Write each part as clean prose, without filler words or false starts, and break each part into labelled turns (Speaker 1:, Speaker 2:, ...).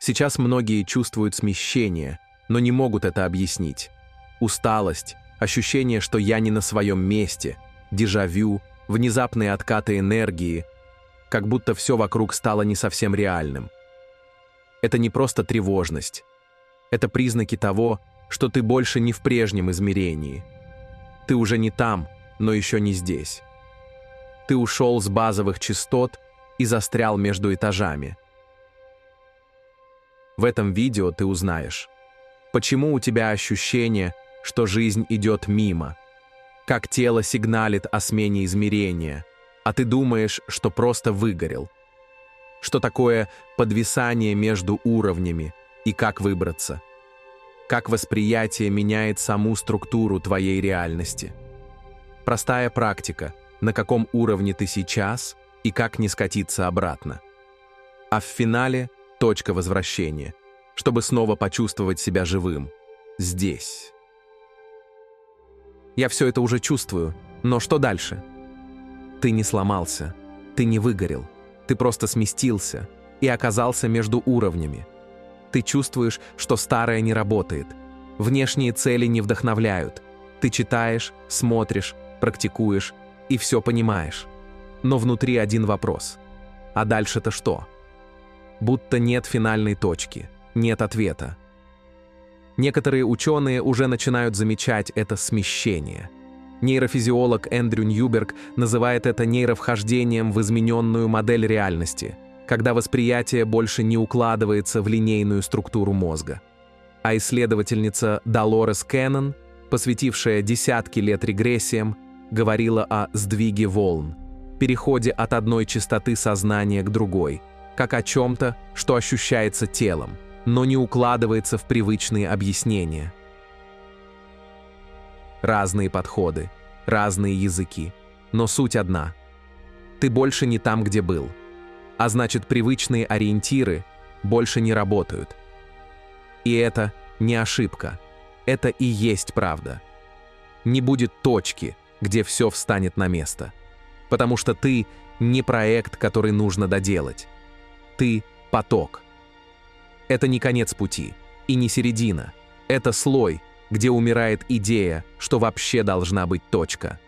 Speaker 1: Сейчас многие чувствуют смещение, но не могут это объяснить. Усталость, ощущение, что я не на своем месте, дежавю, внезапные откаты энергии, как будто все вокруг стало не совсем реальным. Это не просто тревожность. Это признаки того, что ты больше не в прежнем измерении. Ты уже не там, но еще не здесь. Ты ушел с базовых частот и застрял между этажами. В этом видео ты узнаешь, почему у тебя ощущение, что жизнь идет мимо, как тело сигналит о смене измерения, а ты думаешь, что просто выгорел. Что такое подвисание между уровнями и как выбраться. Как восприятие меняет саму структуру твоей реальности. Простая практика, на каком уровне ты сейчас и как не скатиться обратно. А в финале – точка возвращения, чтобы снова почувствовать себя живым. Здесь. Я все это уже чувствую, но что дальше? Ты не сломался, ты не выгорел, ты просто сместился и оказался между уровнями. Ты чувствуешь, что старое не работает, внешние цели не вдохновляют. Ты читаешь, смотришь, практикуешь и все понимаешь. Но внутри один вопрос. А дальше-то что? Будто нет финальной точки, нет ответа. Некоторые ученые уже начинают замечать это смещение. Нейрофизиолог Эндрю Ньюберг называет это нейровхождением в измененную модель реальности, когда восприятие больше не укладывается в линейную структуру мозга. А исследовательница Долорес Кеннон, посвятившая десятки лет регрессиям, говорила о сдвиге волн, переходе от одной частоты сознания к другой, как о чем-то, что ощущается телом, но не укладывается в привычные объяснения. Разные подходы, разные языки, но суть одна. Ты больше не там, где был. А значит, привычные ориентиры больше не работают. И это не ошибка. Это и есть правда. Не будет точки, где все встанет на место. Потому что ты не проект, который нужно доделать. Ты – поток. Это не конец пути и не середина. Это слой, где умирает идея, что вообще должна быть точка.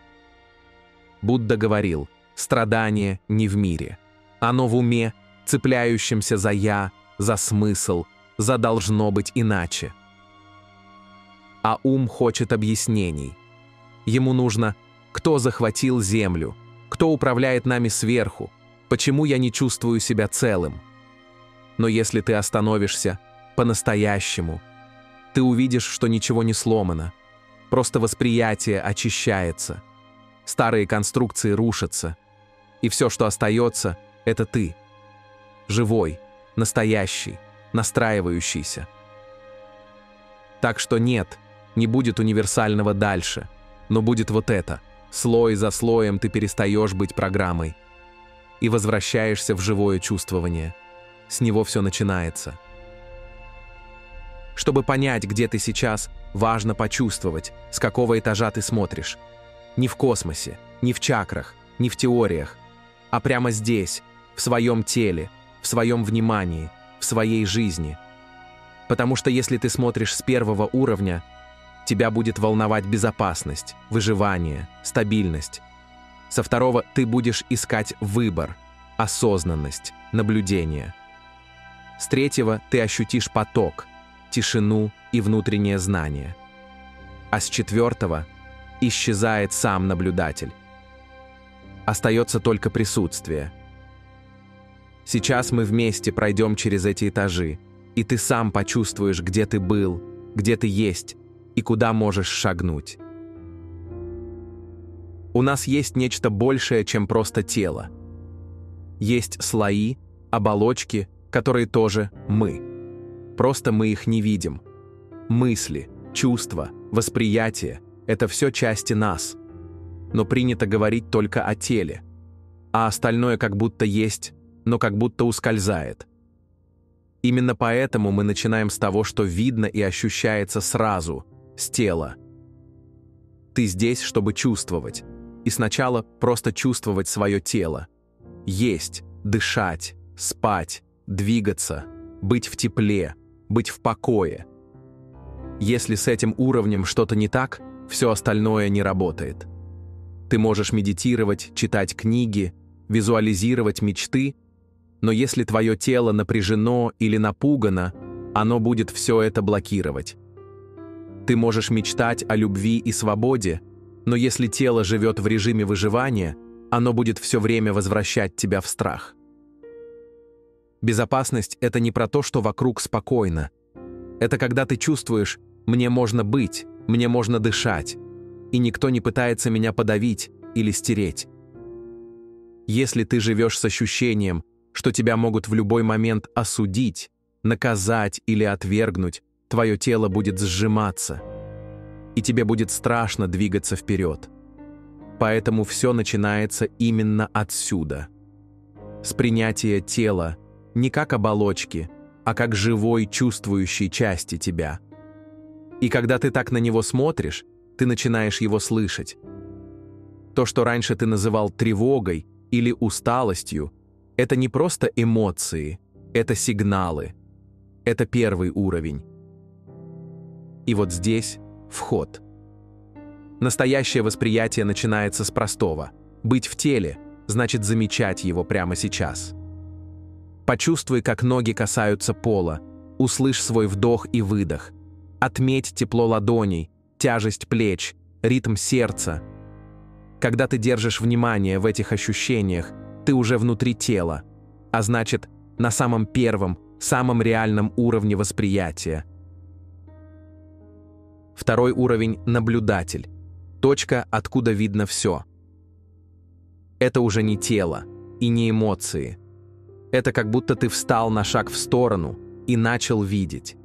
Speaker 1: Будда говорил, страдание не в мире. Оно в уме, цепляющемся за «я», за смысл, за «должно быть иначе». А ум хочет объяснений. Ему нужно, кто захватил землю, кто управляет нами сверху, почему я не чувствую себя целым. Но если ты остановишься по-настоящему, ты увидишь, что ничего не сломано, просто восприятие очищается, старые конструкции рушатся, и все, что остается, это ты. Живой, настоящий, настраивающийся. Так что нет, не будет универсального дальше, но будет вот это. Слой за слоем ты перестаешь быть программой и возвращаешься в живое чувствование. С него все начинается. Чтобы понять, где ты сейчас, важно почувствовать, с какого этажа ты смотришь. Не в космосе, не в чакрах, не в теориях, а прямо здесь, в своем теле, в своем внимании, в своей жизни. Потому что если ты смотришь с первого уровня, тебя будет волновать безопасность, выживание, стабильность. Со второго ты будешь искать выбор, осознанность, наблюдение. С третьего ты ощутишь поток, тишину и внутреннее знание. А с четвертого исчезает сам наблюдатель. Остается только присутствие. Сейчас мы вместе пройдем через эти этажи, и ты сам почувствуешь, где ты был, где ты есть и куда можешь шагнуть. У нас есть нечто большее, чем просто тело. Есть слои, оболочки, которые тоже мы. Просто мы их не видим. Мысли, чувства, восприятие – это все части нас. Но принято говорить только о теле. А остальное как будто есть, но как будто ускользает. Именно поэтому мы начинаем с того, что видно и ощущается сразу, с тела. Ты здесь, чтобы чувствовать. И сначала просто чувствовать свое тело. Есть, дышать, спать, двигаться. С третьего ты ощущаешь, что ты живой, настоящий, настраивающийся. И все, что остается, это ты. Живой, настоящий, настраивающийся. быть в тепле, быть в покое. Если с этим уровнем что-то не так, все остальное не работает. Ты можешь медитировать, читать книги, визуализировать мечты, но если твое тело напряжено или напугано, оно будет все это блокировать. Ты можешь мечтать о любви и свободе, но если тело живет в режиме выживания, оно будет все время возвращать тебя в страх. Безопасность — это не про то, что вокруг спокойно. Это когда ты чувствуешь: «Мне можно быть, мне можно дышать, и никто не пытается меня подавить или стереть». Если ты живешь с ощущением, что тебя могут в любой момент осудить, наказать или отвергнуть, твое тело будет сжиматься, и тебе будет страшно двигаться вперед. Поэтому все начинается именно отсюда. С принятия тела не как оболочки, а как живой, чувствующей части тебя. И когда ты так на него смотришь, ты начинаешь его слышать. То, что раньше ты называл тревогой или усталостью, это не просто эмоции, это сигналы. Это первый уровень. И вот здесь вход. Настоящее восприятие начинается с простого. Быть в теле значит замечать его прямо сейчас. Почувствуй, как ноги касаются пола, услышь свой вдох и выдох. Отметь тепло ладоней, тяжесть плеч, ритм сердца. Когда ты держишь внимание в этих ощущениях, ты уже внутри тела, а значит, на самом первом, самом реальном уровне восприятия. Второй уровень — наблюдатель. Точка, откуда видно все. Это уже не тело и не эмоции. Это как будто ты встал на шаг в сторону и начал видеть.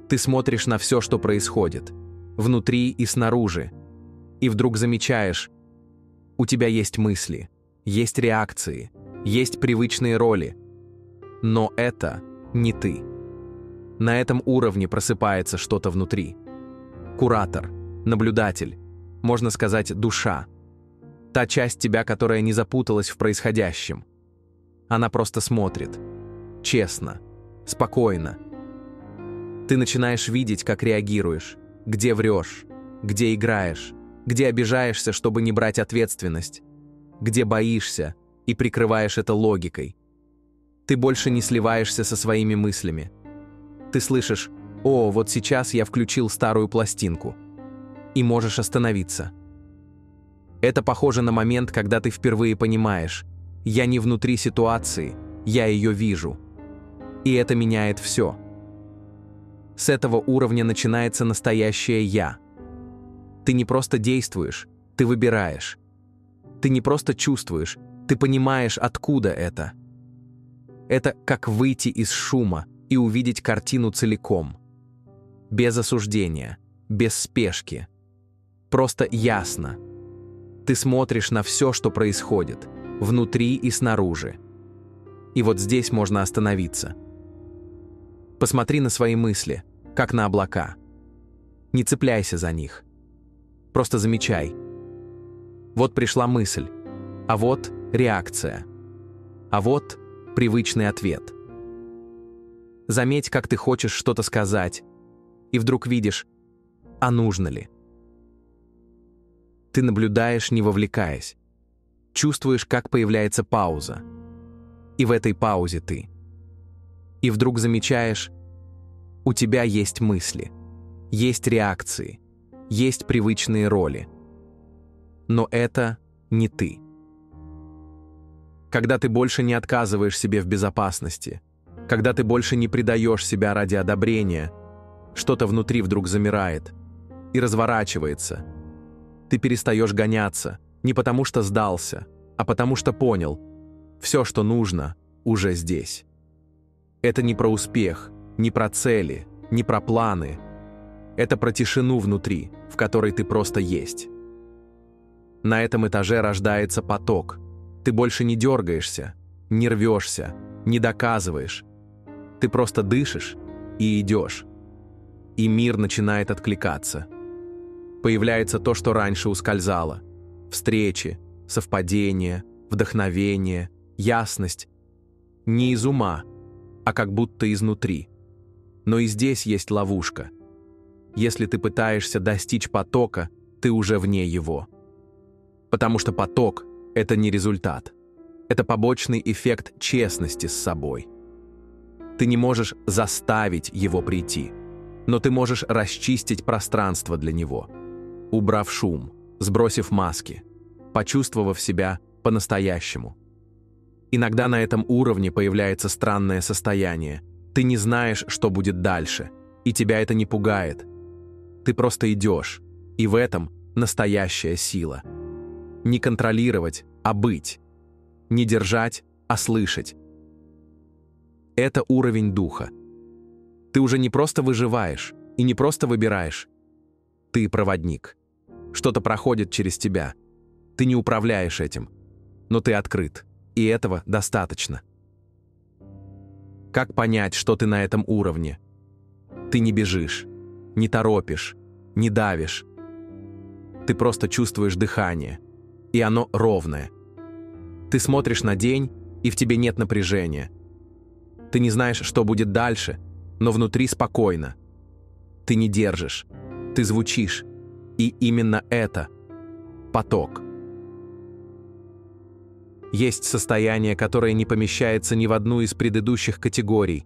Speaker 1: Ты смотришь на все, что происходит, внутри и снаружи, и вдруг замечаешь: у тебя есть мысли, есть реакции, есть привычные роли. Но это не ты. На этом уровне просыпается что-то внутри. Куратор, наблюдатель, можно сказать, душа. Та часть тебя, которая не запуталась в происходящем. Она просто смотрит. Честно, спокойно. Ты начинаешь видеть, как реагируешь, где врешь, где играешь, где обижаешься, чтобы не брать ответственность, где боишься и прикрываешь это логикой. Ты больше не сливаешься со своими мыслями. Ты слышишь: «О, вот сейчас я включил старую пластинку», и можешь остановиться. Это похоже на момент, когда ты впервые понимаешь: я не внутри ситуации, я ее вижу. И это меняет все. С этого уровня начинается настоящее «я». Ты не просто действуешь, ты выбираешь. Ты не просто чувствуешь, ты понимаешь, откуда это. Это как выйти из шума и увидеть картину целиком. Без осуждения, без спешки. Просто ясно. Ты смотришь на все, что происходит, внутри и снаружи. И вот здесь можно остановиться. Посмотри на свои мысли, как на облака. Не цепляйся за них. Просто замечай. Вот пришла мысль, а вот реакция, а вот привычный ответ. Заметь, как ты хочешь что-то сказать, и вдруг видишь: а нужно ли? Ты наблюдаешь, не вовлекаясь. Чувствуешь, как появляется пауза. И в этой паузе ты. И вдруг замечаешь: у тебя есть мысли, есть реакции, есть привычные роли. Но это не ты. Когда ты больше не отказываешь себе в безопасности, когда ты больше не предаешь себя ради одобрения, что-то внутри вдруг замирает и разворачивается. Ты перестаешь гоняться, не потому что сдался, а потому что понял: все, что нужно, уже здесь. Это не про успех, не про цели, не про планы. Это про тишину внутри, в которой ты просто есть. На этом этаже рождается поток. Ты больше не дергаешься, не рвешься, не доказываешь. Ты просто дышишь и идешь. И мир начинает откликаться. Появляется то, что раньше ускользало. Встречи, совпадения, вдохновение, ясность. Не из ума, а как будто изнутри. Но и здесь есть ловушка. Если ты пытаешься достичь потока, ты уже вне его. Потому что поток — это не результат. Это побочный эффект честности с собой. Ты не можешь заставить его прийти, но ты можешь расчистить пространство для него, убрав шум, сбросив маски, почувствовав себя по-настоящему. Иногда на этом уровне появляется странное состояние. Ты не знаешь, что будет дальше, и тебя это не пугает. Ты просто идешь, и в этом настоящая сила. Не контролировать, а быть. Не держать, а слышать. Это уровень духа. Ты уже не просто выживаешь и не просто выбираешь. Ты проводник. Что-то проходит через тебя. Ты не управляешь этим, но ты открыт, и этого достаточно. Как понять, что ты на этом уровне? Ты не бежишь, не торопишь, не давишь. Ты просто чувствуешь дыхание, и оно ровное. Ты смотришь на день, и в тебе нет напряжения. Ты не знаешь, что будет дальше, но внутри спокойно. Ты не держишь, ты звучишь, и именно это — поток. Есть состояние, которое не помещается ни в одну из предыдущих категорий.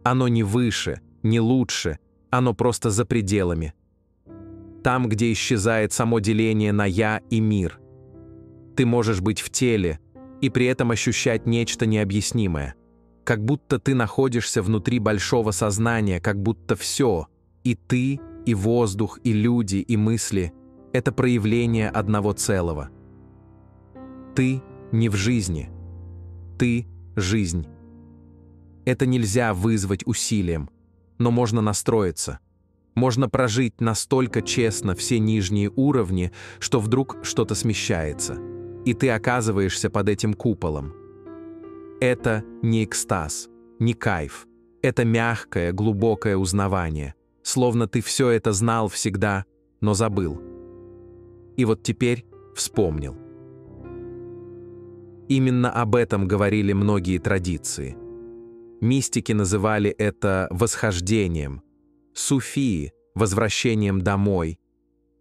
Speaker 1: Оно не выше, не лучше, оно просто за пределами. Там, где исчезает само деление на «я» и «мир». Ты можешь быть в теле и при этом ощущать нечто необъяснимое. Как будто ты находишься внутри большого сознания, как будто все — и ты, и воздух, и люди, и мысли — это проявление одного целого. Ты не в жизни. Ты — жизнь. Это нельзя вызвать усилием, но можно настроиться. Можно прожить настолько честно все нижние уровни, что вдруг что-то смещается, и ты оказываешься под этим куполом. Это не экстаз, не кайф. Это мягкое, глубокое узнавание, словно ты все это знал всегда, но забыл. И вот теперь вспомнил. Именно об этом говорили многие традиции. Мистики называли это восхождением, суфии — возвращением домой,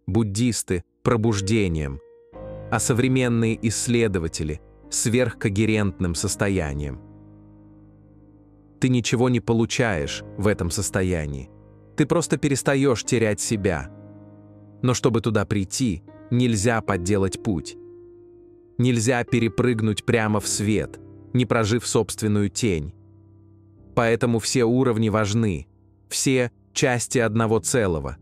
Speaker 1: буддисты — пробуждением, а современные исследователи — сверхкогерентным состоянием. Ты ничего не получаешь в этом состоянии. Ты просто перестаешь терять себя. Но чтобы туда прийти, нельзя подделать путь. Нельзя перепрыгнуть прямо в свет, не прожив собственную тень. Поэтому все уровни важны, все части одного целого.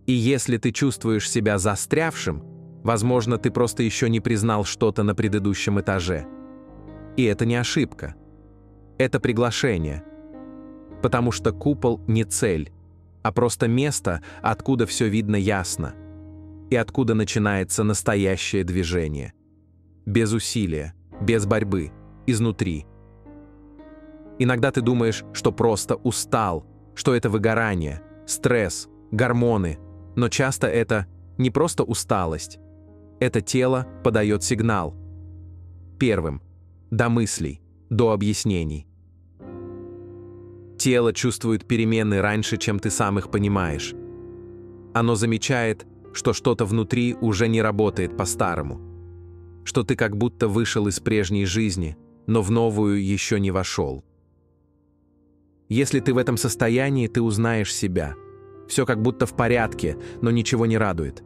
Speaker 1: И если ты чувствуешь себя застрявшим, возможно, ты просто еще не признал что-то на предыдущем этаже. И это не ошибка. Это приглашение. Потому что купол не цель, а просто место, откуда все видно ясно. И откуда начинается настоящее движение. Без усилия, без борьбы, изнутри. Иногда ты думаешь, что просто устал, что это выгорание, стресс, гормоны, но часто это не просто усталость. Это тело подает сигнал. Первым — до мыслей, до объяснений. Тело чувствует перемены раньше, чем ты сам их понимаешь. Оно замечает, что что-то внутри уже не работает по-старому. Что ты как будто вышел из прежней жизни, но в новую еще не вошел. Если ты в этом состоянии, ты узнаешь себя. Все как будто в порядке, но ничего не радует.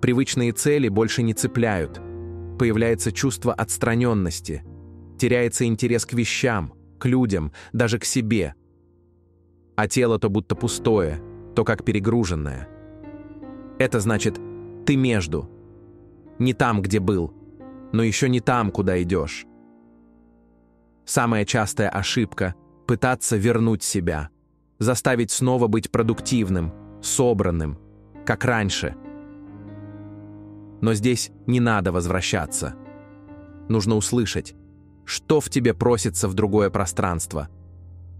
Speaker 1: Привычные цели больше не цепляют. Появляется чувство отстраненности. Теряется интерес к вещам, к людям, даже к себе. А тело то будто пустое, то как перегруженное. Это значит, ты между. Не там, где был, но еще не там, куда идешь. Самая частая ошибка — пытаться вернуть себя, заставить снова быть продуктивным, собранным, как раньше. Но здесь не надо возвращаться. Нужно услышать, что в тебе просится в другое пространство,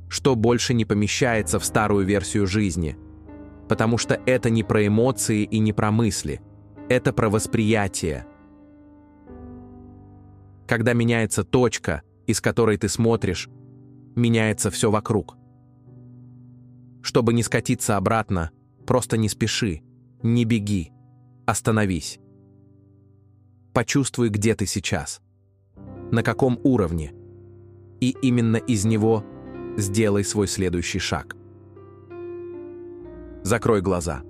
Speaker 1: что больше не помещается в старую версию жизни, потому что это не про эмоции и не про мысли, это про восприятие. Когда меняется точка, из которой ты смотришь, меняется все вокруг. Чтобы не скатиться обратно, просто не спеши, не беги, остановись. Почувствуй, где ты сейчас, на каком уровне, и именно из него сделай свой следующий шаг. Закрой глаза.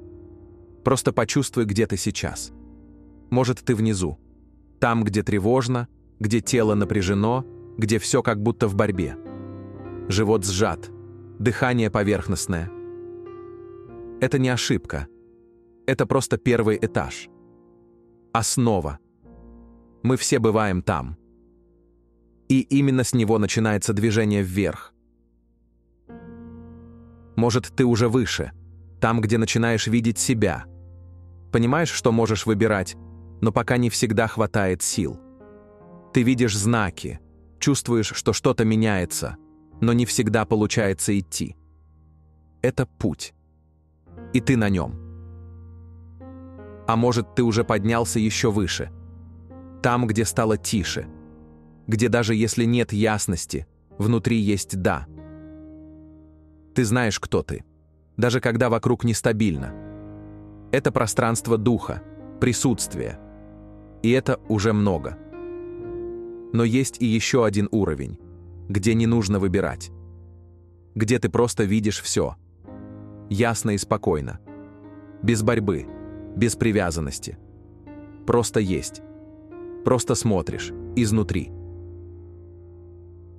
Speaker 1: Просто почувствуй, где ты сейчас. Может, ты внизу, там, где тревожно, где тело напряжено, где все как будто в борьбе. Живот сжат, дыхание поверхностное. Это не ошибка. Это просто первый этаж. Основа. Мы все бываем там. И именно с него начинается движение вверх. Может, ты уже выше, там, где начинаешь видеть себя. Понимаешь, что можешь выбирать, но пока не всегда хватает сил. Ты видишь знаки, чувствуешь, что что-то меняется, но не всегда получается идти. Это путь. И ты на нем. А может, ты уже поднялся еще выше, там, где стало тише, где даже если нет ясности, внутри есть «да». Ты знаешь, кто ты, даже когда вокруг нестабильно. Это пространство духа, присутствие. И это уже много. Но есть и еще один уровень, где не нужно выбирать. Где ты просто видишь все. Ясно и спокойно. Без борьбы, без привязанности. Просто есть. Просто смотришь, изнутри.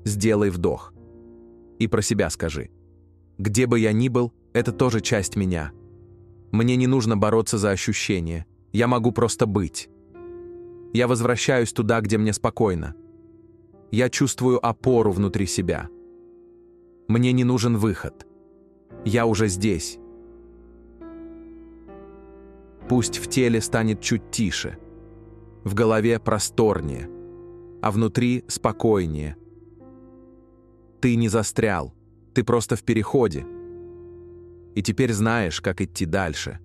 Speaker 1: Сделай вдох. И про себя скажи. Где бы я ни был, это тоже часть меня. Мне не нужно бороться за ощущения. Я могу просто быть. Я возвращаюсь туда, где мне спокойно. Я чувствую опору внутри себя. Мне не нужен выход. Я уже здесь. Пусть в теле станет чуть тише, в голове просторнее, а внутри спокойнее. Ты не застрял, ты просто в переходе. И теперь знаешь, как идти дальше.